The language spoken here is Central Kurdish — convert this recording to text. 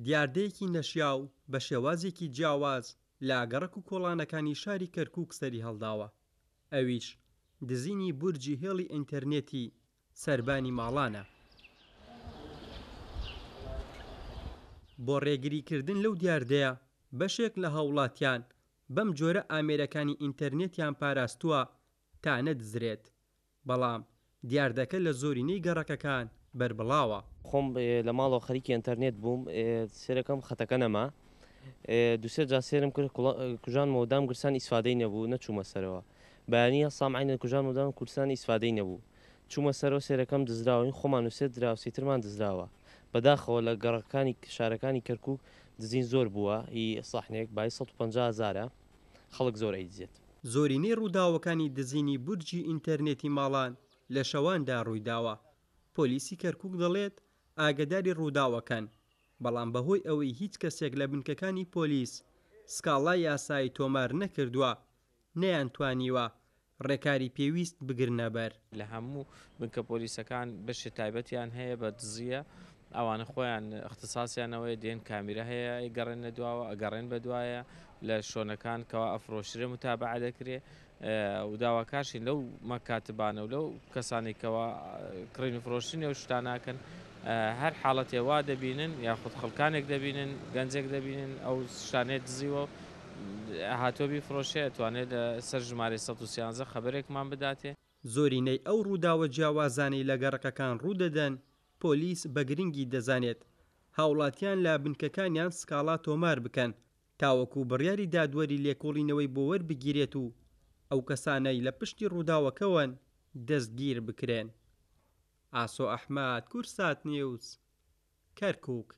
دیاردەیەکی نەشیاو بە شێوازێکی جیاواز لە گەڕەک و کۆڵانەکانی شاری کەرکووک سەری هەڵداوە، ئەویش دزینی بورجی هێڵی ئینتەرنێتی سەربانی ماڵانە. بۆ ڕێگریکردن لەو دیاردەیە بەشێک لە هاوڵاتیان بەم جۆرە ئامێرەکانی ئینتەرنێتیان پاراستووە تا نەدزرێت، بەڵام دیاردەکە لە زۆرینەی گەڕەکەکان بەربڵاوە. خۆم لە ماڵەوە خەریکی ئینتەرنێت بووم، سێرەکەم خەتەکە نەما، دووسێ جا سێرم کرد کوژان مۆدام گورسان ئیسفادەی نەبوو، نەچوومە سەرەوە. بەیانیە سام عینە کوژان مۆدام کورسان ئیسفادەی نەبوو، چوومە سەرەوە سێرەکەم دزراوین، خۆمان نووسێت دراوسیترمان دزراوە. بەداخەوە لە گەڕەکانی شارەکانی کەرکووک دزین زۆر بووە، هی ساحنێک بای 150,000 خەڵک زۆر ئەیدزێت. زۆرینەی ڕووداوەکانی دزینی بورجی ئینتەرنێتی ماڵان لە شەواندا ڕوویداوە. پۆلیسی کەرکووک دەڵێت ئاگداری ڕووداوەکەن، بەڵام بەهۆی ئەوەی هیچ کەسێک لە بنکەکانی پۆلیس سکاڵای یاسایی تۆمار نەکردووە، نەیانتوانیوە ڕێکاری پێویست بگرنە بەر. لە هەموو بنکە پۆلیسەکان بەشی تایبەتیان هەیە بە دزیە، ئەوانە خۆیان اختصاسیانەوەی دێن کامیرە هەیە ئەگەڕێنە دواوە، ئەگەڕێن بە دوایە لە شوێنەکان کەوا ئەفرۆشرێ متابعە دەکرێ و داواکاشین لەو مەکاتبانە و لەو کەسانێکەوە کڕین و فرۆشتنی و شتاناکەن هەر حاڵەتێ وا دەبینن یاخود خەڵکانێک دەبینن گەنجێک دەبینن ئەو شتانێت دزیوە هاتۆبی فرۆشێ ئەتوانێت سەر ژمارە 113 خەبەرێکمان بداتێ. زۆرینەی ئەو ڕووداوە جیاوازانەی لە گەڕەکەکان ڕوودەدەن پۆلیس بە گرنگی دەزانێت هاوڵاتیان لە بنکەکانیان سکاڵا تۆمار بکەن تاوەکو بڕیاری دادوەری لێکۆڵینەوەی بۆ وەربگیرێت و ئەو کەسانەی لە پشتی ڕووداوەکەون دەستگیر بکرێن. ئاسۆ ئەحمەد، کورسات نیوز، کەرکووک.